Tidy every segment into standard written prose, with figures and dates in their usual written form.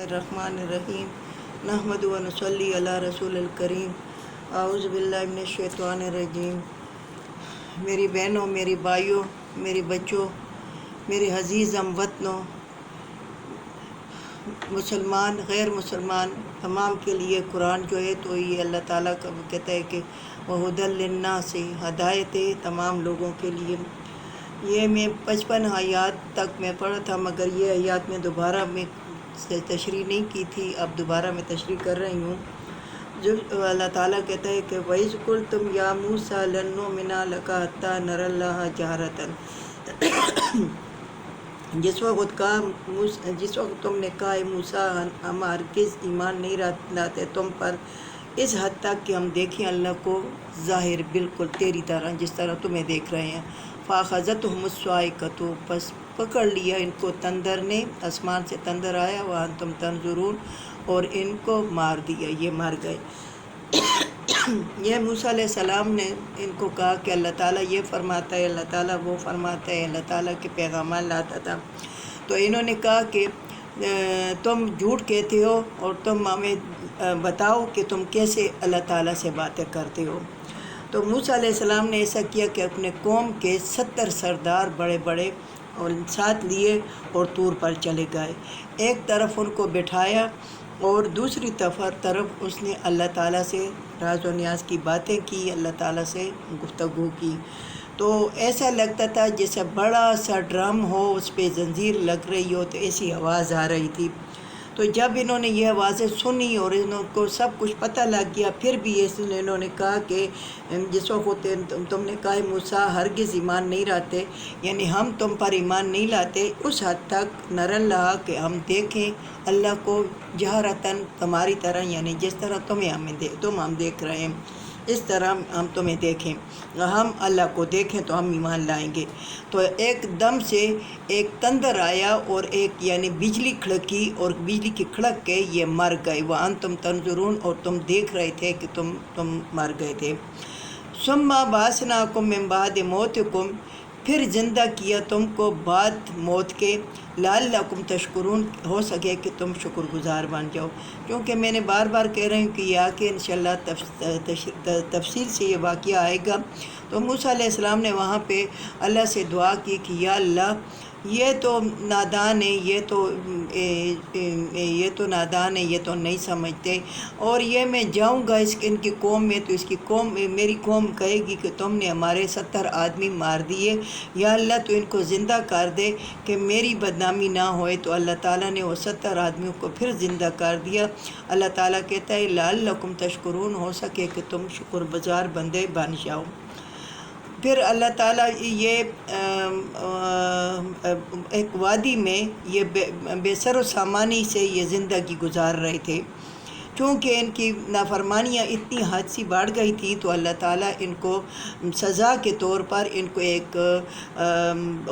बिस्मिल्लाहिर्रहमानिर्रहीम नहमदु व नसल्ली अला रसूलिल करीम आऊज़ु बिल्लाहि मिनश शैतानिर्रजीम। मेरी बहनों, मेरी भाइयों, मेरे बच्चों, मेरे अज़ीज़ हमवतनों, मुसलमान गैर मुसलमान तमाम के लिए कुरान जो है तो ये अल्लाह ताला का कहता है कि वह हुदल लिन्नास से हदायत है तमाम लोगों के लिए। ये मैं 55 आयात तक मैं पढ़ा था, मगर ये आयात में दोबारा मैं तशरीह नहीं की थी, अब दोबारा मैं तशरीह कर रही हूँ। जो अल्लाह ताला कहता है कि वइज़ कुल्तुम या मूसा लन नुमिना लका हत्ता नरल्लाह जहरतन। जिस वक्त तुमने कहा मूसा हम हरगिज़ ईमान नहीं लाते तुम पर इस हद तक कि हम देखें अल्लाह को ज़ाहिर बिल्कुल तेरी तरह जिस तरह तुम्हें देख रहे हैं। फ़ाख़ज़तहुमुस्साइक़तु, बस पकड़ लिया इनको तंदर ने, आसमान से तंदर आया, वह तुम तंजुरून, और इनको मार दिया, ये मर गए। यह मूसा अलैहिस्सलाम ने इनको कहा कि अल्लाह ताला ये फरमाता है, अल्लाह ताला वो फरमाता है, अल्लाह ताला के पैगाम लाता था। तो इन्होंने कहा कि तुम झूठ कहते हो और तुम हमें बताओ कि तुम कैसे अल्लाह ताला से बातें करते हो। तो मूसा अलैहिस्सलाम ने ऐसा किया कि अपने कौम के 70 सरदार बड़े बड़े और साथ लिए और तूर पर चले गए। एक तरफ उनको बिठाया और दूसरी तरफ उसने अल्लाह ताला से राज व नियाज की बातें की, अल्लाह ताला से गुफ्तगू की। तो ऐसा लगता था जैसे बड़ा सा ड्रम हो, उस पे जंजीर लग रही हो, तो ऐसी आवाज़ आ रही थी। तो जब इन्होंने ये आवाज़ें सुनी और इनको सब कुछ पता लग गया, फिर भी इन्होंने कहा कि जिस वक्त तुमने कहा मूसा हरगिज़ ईमान नहीं लाते, यानी हम तुम पर ईमान नहीं लाते उस हद तक नरल्लाह कि हम देखें अल्लाह को जहरतन तुम्हारी तरह, यानी जिस तरह तुम हम देख रहे हैं इस तरह हम तुम्हें देखें, हम अल्लाह को देखें तो हम ईमान लाएंगे। तो एकदम से एक तंदर आया और एक यानी बिजली खड़की, और बिजली की खड़क के ये मर गए। वह तुम तंजुरून, और तुम देख रहे थे कि तुम मर गए थे। सुम्मा बासनाकुम मिन बाद मौतिकुम, फिर ज़िंदा किया तुमको बाद मौत के, लअल्लकुम तशकुरून, हो सके कि तुम शुक्रगुज़ार बन जाओ। क्योंकि मैंने बार बार कह रही हूँ कि यह कि इंशाअल्लाह तफसील से ये वाक़या आएगा। तो मूसा अलैहिस्सलाम ने वहाँ पे अल्लाह से दुआ की कि या अल्लाह ये तो नादान है, ये तो नादान है, ये तो नहीं समझते, और ये मैं जाऊंगा इनकी कौम में तो इसकी कौम मेरी कौम कहेगी कि तुमने हमारे 70 आदमी मार दिए। या अल्लाह तो इनको ज़िंदा कर दे कि मेरी बदनामी ना होए। तो अल्लाह ताला ने वो 70 आदमियों को फिर ज़िंदा कर दिया। अल्लाह ताला कहता है लअल्लकुम तशकुरून, हो सके कि तुम शुक्रगुज़ार बंदे बन जाओ। फिर अल्लाह ताला ये एक वादी में ये बेसर सामानी से ये ज़िंदगी गुजार रहे थे। चूँकि इनकी नाफरमानियाँ इतनी हद सी बढ़ गई थी, तो अल्लाह ताला इनको सज़ा के तौर पर इनको एक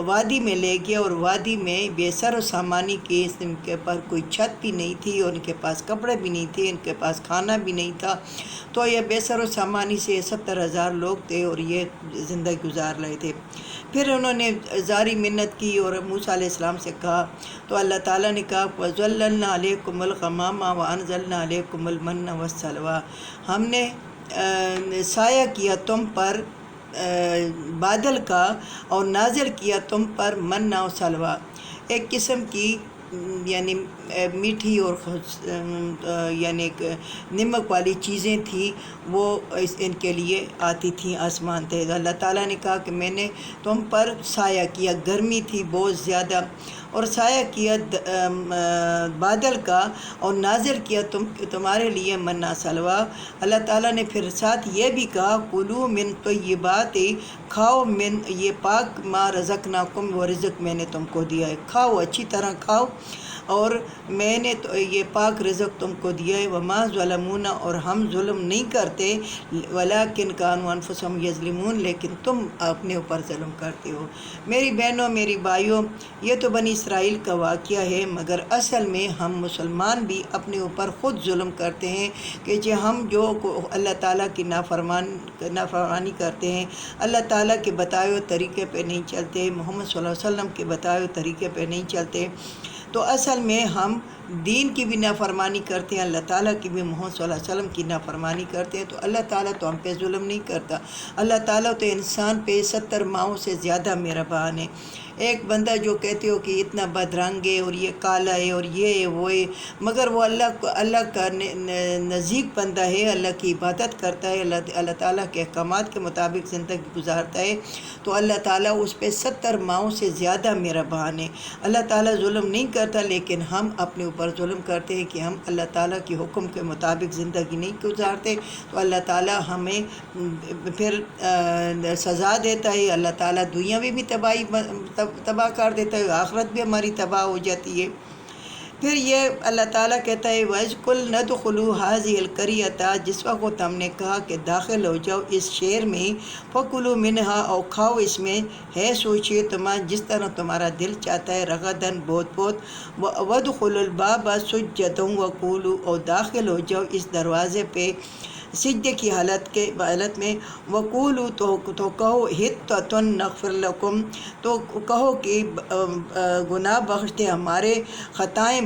वादी में ले गया, और वादी में बेसर सामानी के इनके पर कोई छत भी नहीं थी, और इनके पास कपड़े भी नहीं थे, इनके पास खाना भी नहीं था। तो ये बेसर सामानी से 70,000 लोग थे और ये ज़िंदगी गुजार रहे थे। फिर उन्होंने ज़ारी मिन्नत की और मूसा अलैहिस्सलाम से कहा, तो अल्लाह ताला ने कहा वज़ल्ललना अलैकुमुल गमामा व अनज़लना अलैकुमुल मन्ना वस्सलवा, हमने साया किया तुम पर बादल का और नाज़िल किया तुम पर मन्ना और सलवा, एक किस्म की यानी मीठी और यानी नमक वाली चीज़ें थी, वो इनके लिए आती थी आसमान थे। अल्लाह ताला ने कहा कि मैंने तुम पर साया किया, गर्मी थी बहुत ज़्यादा, और साया किया बादल का और नाज़िल किया तुम्हारे लिए मन्ना सलवा। अल्लाह ताला ने फिर साथ ये भी कहा कुलू मिन तय्यिबात, खाओ मिन ये पाक मा रज़क़नाकुम, वो रिज़्क़ मैंने तुमको दिया है, खाओ अच्छी तरह खाओ, और मैंने तो ये पाक रिज़्क़ तुमको दिया है। वमा ज़लमूना, और हम जुल्म नहीं करते, वलाकिन कानू अनफुसहुम यज़लिमून, लेकिन तुम अपने ऊपर जुल्म करते हो। मेरी बहनों, मेरी भाइयों, ये तो बनी इसराइल का वाक़या है, मगर असल में हम मुसलमान भी अपने ऊपर ख़ुद जुल्म करते हैं कि जो हम जो अल्लाह ताला की नाफरमानी करते हैं, अल्लाह ताला के बताए हुए तरीक़े पे नहीं चलते, मोहम्मद सल्लल्लाहु अलैहि वसल्लम के बताए हुए तरीक़े पे नहीं चलते, تو اصل میں ہم دین کی بھی نافرمانی کرتے ہیں، اللہ تعالیٰ کی بھی، محمد صلی اللہ علیہ وسلم کی نافرمانی کرتے ہیں، تو اللہ تعالیٰ تو ہم پہ ظلم نہیں کرتا۔ اللہ تعالیٰ تو انسان پہ 70 ماؤں سے زیادہ مہربان ہے۔ ایک بندہ جو کہتے ہو کہ اتنا بدرنگ ہے اور یہ کالا ہے اور یہ ہے وہ ہے، مگر وہ اللہ کا نزدیک بندہ ہے، اللہ کی عبادت کرتا ہے، اللہ تعالیٰ کے احکامات کے مطابق زندگی گزارتا ہے، تو اللہ تعالیٰ اس پہ 70 ماؤں سے زیادہ مہربان ہے۔ اللہ تعالیٰ ظلم نہیں کرتا، لیکن ہم اپنے اوپر ظلم کرتے ہیں کہ ہم اللہ تعالیٰ کے حکم کے مطابق زندگی نہیں گزارتے، تو اللہ تعالیٰ ہمیں پھر سزا دیتا ہے۔ اللہ تعالیٰ دنیا میں بھی تباہ کر دیتا ہے، آخرت بھی ہماری تباہ ہو جاتی ہے۔ پھر یہ اللہ تعالیٰ کہتا ہے وَإِذْ قُلْنَا ادْخُلُوا هَٰذِهِ الْقَرْيَةَ، جس وقت کو ہم نے کہا کہ داخل ہو جاؤ اس شہر میں، فَكُلُوا مِنْهَا، اور کھاؤ اس میں، ہے سوچے تمہارا جس طرح تمہارا دل چاہتا ہے، رغداً بہت وَادْخُلُوا الْبَابَ سُجَّدًا وَقُولُوا، اور داخل ہو جاؤ اس دروازے پہ سجدے کی حالت میں، وقولو، تو کہو حطۃ نغفر لکم، تو کہو کہ گناہ بخش دے ہمارے، خطائیں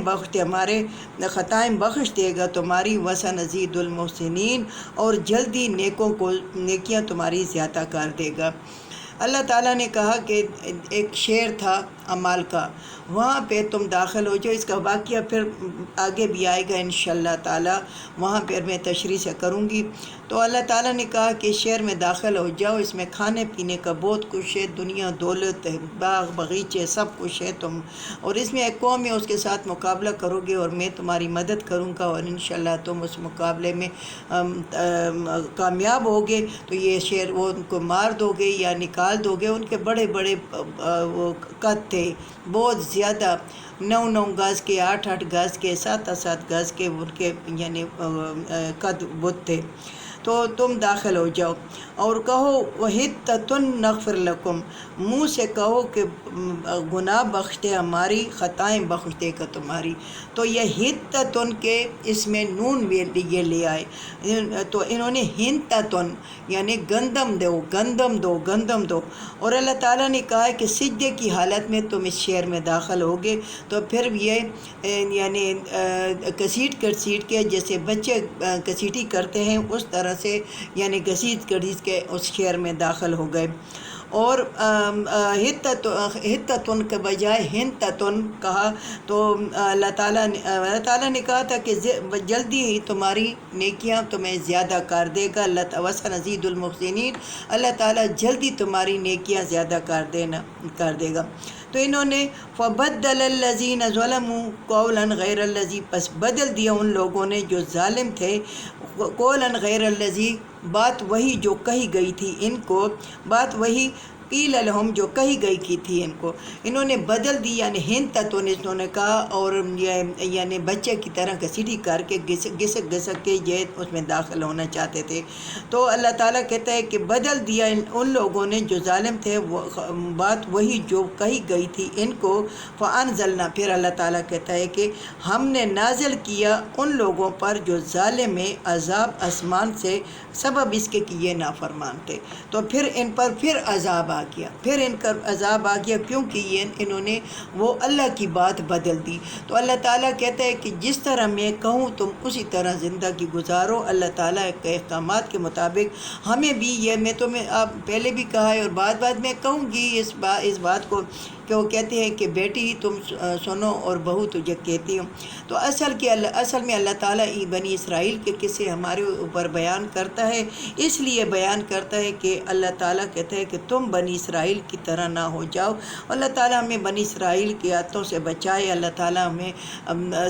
بخش دے گا تمہاری، وسنزید المحسنین، اور جلدی نیکیاں تمہاری زیادہ کر دے گا۔ اللہ تعالیٰ نے کہا کہ ایک شہر تھا عمال کا، وہاں پہ تم داخل ہو جاؤ، اس کا واقعہ پھر آگے بھی آئے گا انشاءاللہ تعالیٰ، وہاں پھر میں تشریح سے کروں گی۔ تو اللہ تعالیٰ نے کہا کہ شہر میں داخل ہو جاؤ، اس میں کھانے پینے کا بہت کچھ ہے، دنیا دولت، باغ باغیچے سب کچھ ہے، تم اور اس میں ایک قوم ہے، اس کے ساتھ مقابلہ کرو گے اور میں تمہاری مدد کروں گا، اور انشاءاللہ تم اس مقابلے میں کامیاب ہوگے تو یہ شہر وہ ان کو مار دو گے یا نکال دو گے۔ ان کے بڑے بڑے وہ قد تھے، بہت زیادہ، 9 گز کے، 8 گز کے، 7 گز کے ان کے یعنی قد بت تھے۔ تو تم داخل ہو جاؤ اور کہو وحطۃ نغفر لکم، منہ سے کہو کہ گناہ بخش دے ہماری، خطائیں بخش دے گا تمہاری۔ تو یہ حطۃ کے اس میں نون یہ لے آئے، تو انہوں نے حنطۃ یعنی گندم دو، اور اللہ تعالیٰ نے کہا کہ سجدے کی حالت میں تم اس شہر میں داخل ہوگے، تو پھر یہ یعنی گھسیٹ کے جیسے بچے گھسیٹی کرتے ہیں اس طرح سے یعنی گھسیٹ کے اس شہر میں داخل ہو گئے، اور حطۃ کے بجائے حنطۃ کہا، تو اللہ تعالیٰ نے کہا تھا کہ جلدی ہی تمہاری نیکیاں تمہیں زیادہ کر دے گا، وسنزید المحسنین، اللہ تعالیٰ جلدی تمہاری نیکیاں زیادہ کر دے گا۔ تو انہوں نے فَبَدَّلَ الَّذِينَ ظَلَمُوا قَوْلًا غَيْرَ الَّذِي، پس بدل دیا ان لوگوں نے جو ظالم تھے، قَوْلًا غَيْرَ الَّذِي، بات وہی جو کہی گئی تھی ان کو، بات وہی قیل لہم جو کہی گئی تھی ان کو، انہوں نے بدل دی، یعنی حنطۃ انہوں نے کہا، اور یعنی بچے کی طرح گھسیٹی کر کے گھسک کے یہ اس میں داخل ہونا چاہتے تھے۔ تو اللہ تعالیٰ کہتا ہے کہ بدل دیا ان لوگوں نے جو ظالم تھے، بات وہی جو کہی گئی تھی ان کو، فَأَنزَلْنَا، پھر اللہ تعالیٰ کہتا ہے کہ ہم نے نازل کیا ان لوگوں پر جو ظالم ہیں عذاب آسمان سے، سبب اس کے کہ یہ نافرمان تھے، تو پھر ان پر پھر عذاب آ گیا، کیونکہ انہوں نے وہ اللہ کی بات بدل دی۔ تو اللہ تعالیٰ کہتا ہے کہ جس طرح میں کہوں تم اسی طرح زندگی گزارو، اللہ تعالیٰ کے احکامات کے مطابق۔ ہمیں بھی یہ میں آپ پہلے بھی کہا ہے اور بعد میں کہوں گی اس بات کو، کہ وہ کہتے ہیں کہ بیٹی تم سنو اور بہو تجھے کہتی ہوں۔ تو اصل میں اللہ تعالیٰ بنی اسرائیل کے قصے ہمارے اوپر بیان کرتا ہے، اس لیے بیان کرتا ہے کہ اللہ تعالیٰ کہتا ہے کہ تم بنی اسرائیل کی طرح نہ ہو جاؤ۔ اللہ تعالیٰ ہمیں بنی اسرائیل کے ہاتھوں سے بچائے، اللہ تعالیٰ ہمیں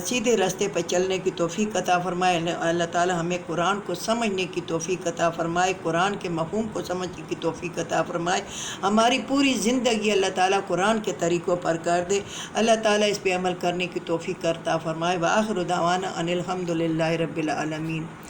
سیدھے راستے پر چلنے کی توفیق عطا فرمائے، اللہ تعالیٰ ہمیں قرآن کو سمجھنے کی توفیق عطا فرمائے، قرآن کے مفہوم کو سمجھنے کی توفیق عطا فرمائے، ہماری پوری زندگی اللہ تعالیٰ قرآن کے طریقوں پر کر دے، اللہ تعالیٰ اس پہ عمل کرنے کی توفیق عطا فرمائے۔ وآخر دعوانا ان الحمد للہ رب العالمین۔